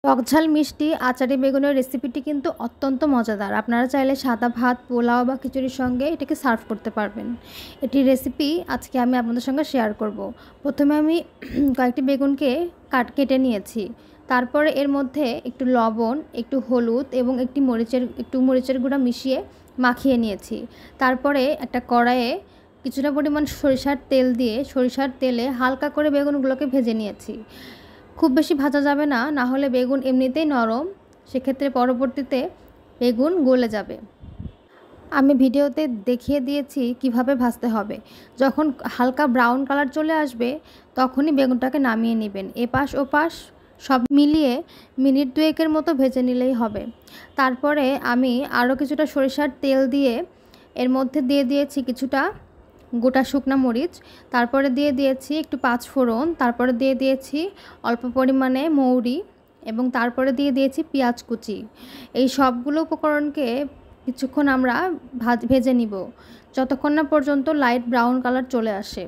টকঝাল মিষ্টি আচারি বেগুনের রেসিপিটি কিন্তু অত্যন্ত মজাদার। আপনারা চাইলে সাদা ভাত, পোলাও বা খিচুড়ির সঙ্গে এটাকে সার্ভ করতে পারবেন। এটির রেসিপি আজকে আমি আপনাদের সঙ্গে শেয়ার করব। প্রথমে আমি কয়েকটি বেগুনকে কেটে নিয়েছি। তারপরে এর মধ্যে একটু লবণ, একটু হলুদ এবং একটু মরিচের গুঁড়া মিশিয়ে মাখিয়ে নিয়েছি। তারপরে একটা কড়াইয়ে কিছুটা পরিমাণ সরিষার তেল দিয়ে সরিষার তেলে হালকা করে বেগুনগুলোকে ভেজে নিয়েছি। খুব বেশি ভাজা যাবে না, না হলে বেগুন এমনিতেই নরম, সেক্ষেত্রে পরবর্তীতে বেগুন গলে যাবে। আমি ভিডিওতে দেখিয়ে দিয়েছি কিভাবে ভাজতে হবে। যখন হালকা ব্রাউন কালার চলে আসবে তখনই বেগুনটাকে নামিয়ে নেবেন। এপাশ ওপাশ সব মিলিয়ে মিনিট দুয়েকের মতো ভেজে নিলেই হবে। তারপরে আমি আরও কিছুটা সরিষার তেল দিয়ে এর মধ্যে দিয়ে দিয়েছি কিছুটা গোটা শুকনো মরিচ, তারপরে দিয়ে দিয়েছি একটু পাঁচফোড়ন, তারপরে দিয়ে দিয়েছি অল্প পরিমাণে মৌরি এবং তারপরে দিয়ে দিয়েছি পেঁয়াজ কুচি। এই সবগুলো উপকরণকে কিছুক্ষণ আমরা ভেজে নিব, যতক্ষণ না পর্যন্ত লাইট ব্রাউন কালার চলে আসে।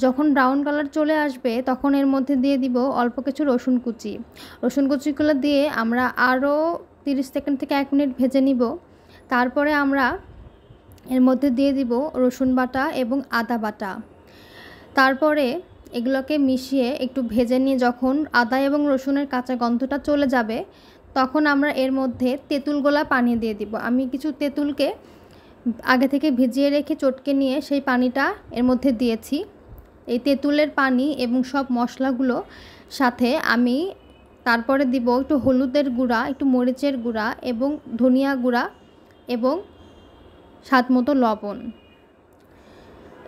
যখন ব্রাউন কালার চলে আসবে তখন এর মধ্যে দিয়ে দিব অল্প কিছু রসুন কুচি। রসুন কুচিগুলো দিয়ে আমরা আরও 30 সেকেন্ড থেকে 1 মিনিট ভেজে নিব। তারপরে আমরা এর মধ্যে দিয়ে দিব রসুন বাটা এবং আদা বাটা। তারপরে এগুলোকে মিশিয়ে একটু ভেজে নিয়ে যখন আদা এবং রসুনের কাঁচা গন্ধটা চলে যাবে তখন আমরা এর মধ্যে তেঁতুল গোলা পানি দিয়ে দিব। আমি কিছু তেঁতুলকে আগে থেকে ভিজিয়ে রেখে চটকে নিয়ে সেই পানিটা এর মধ্যে দিয়েছি। এই তেঁতুলের পানি এবং সব মশলাগুলো সাথে আমি তারপরে দিব একটু হলুদের গুঁড়া, একটু মরিচের গুঁড়া এবং ধনিয়া গুঁড়া এবং স্বাদ মতো লবণ।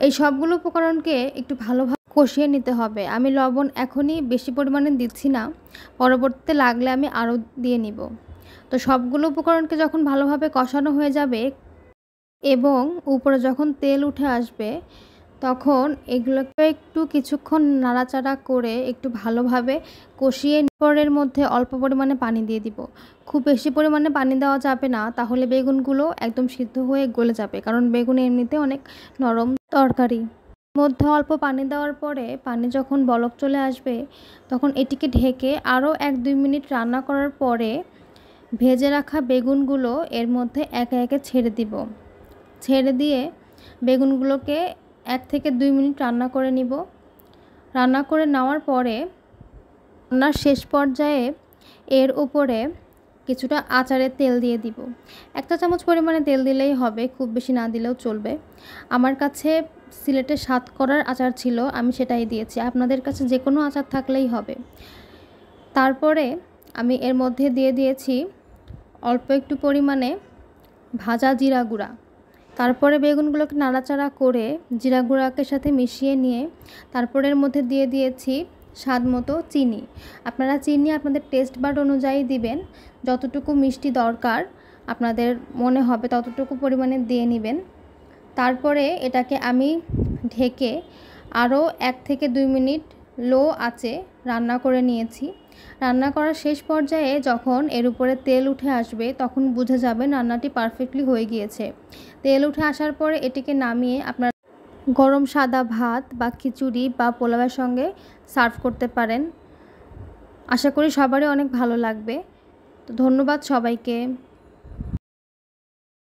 এই সবগুলো উপকরণকে একটু ভালোভাবে কষিয়ে নিতে হবে। আমি লবণ এখনই বেশি পরিমাণে দিচ্ছি না, পরবর্তীতে লাগলে আমি আরও দিয়ে নিব। তো সবগুলো উপকরণকে যখন ভালোভাবে কষানো হয়ে যাবে এবং উপরে যখন তেল উঠে আসবে তখন এগুলোকে একটু কিছুক্ষণ নাড়াচাড়া করে একটু ভালোভাবে কষিয়ে পরের মধ্যে অল্প পরিমাণে পানি দিয়ে দিব। খুব বেশি পরিমাণে পানি দেওয়া যাবে না, তাহলে বেগুনগুলো একদম সিদ্ধ হয়ে গলে যাবে, কারণ বেগুন এমনিতে অনেক নরম তরকারি। মধ্যে অল্প পানি দেওয়ার পরে পানি যখন বলক চলে আসবে তখন এটিকে ঢেকে আরও 1-2 মিনিট রান্না করার পরে ভেজে রাখা বেগুনগুলো এর মধ্যে একে একে ছেড়ে দিব। ছেড়ে দিয়ে বেগুনগুলোকে 1 থেকে 2 মিনিট রান্না করে নিব। রান্না করে নেওয়ার পরে রান্নার শেষ পর্যায়ে এর উপরে কিছুটা আচারের তেল দিয়ে দিব। 1 চা চামচ পরিমাণে তেল দিলেই হবে, খুব বেশি না দিলেও চলবে। আমার কাছে সিলেটের সাতকরার আচার ছিল, আমি সেটাই দিয়েছি। আপনাদের কাছে যে কোনো আচার থাকলেই হবে। তারপরে আমি এর মধ্যে দিয়ে দিয়েছি অল্প একটু পরিমাণে ভাজা জিরা গুঁড়া। তারপরে বেগুনগুলোকে নাড়াচাড়া করে জিরা গুঁড়াকে সাথে মিশিয়ে নিয়ে তারপরে এর মধ্যে দিয়ে দিয়েছি স্বাদ মতো চিনি। আপনারা চিনি আপনাদের টেস্ট বাড অনুযায়ী দিবেন, যতটুকু মিষ্টি দরকার আপনাদের মনে হবে ততটুকু পরিমাণে দিয়ে নেবেন। তারপরে এটাকে আমি ঢেকে আরও 1 থেকে 2 মিনিট লো আঁচে রান্না করে নিয়েছি। রান্না করার শেষ পর্যায়ে যখন এর উপরে তেল উঠে আসবে তখন বুঝে যাবেন রান্নাটি পারফেক্টলি হয়ে গিয়েছে। তেল উঠে আসার পরে এটিকে নামিয়ে আপনার গরম সাদা ভাত বা খিচুড়ি বা পোলাওয়ের সঙ্গে সার্ভ করতে পারেন। আশা করি সবারই অনেক ভালো লাগবে। তো ধন্যবাদ সবাইকে।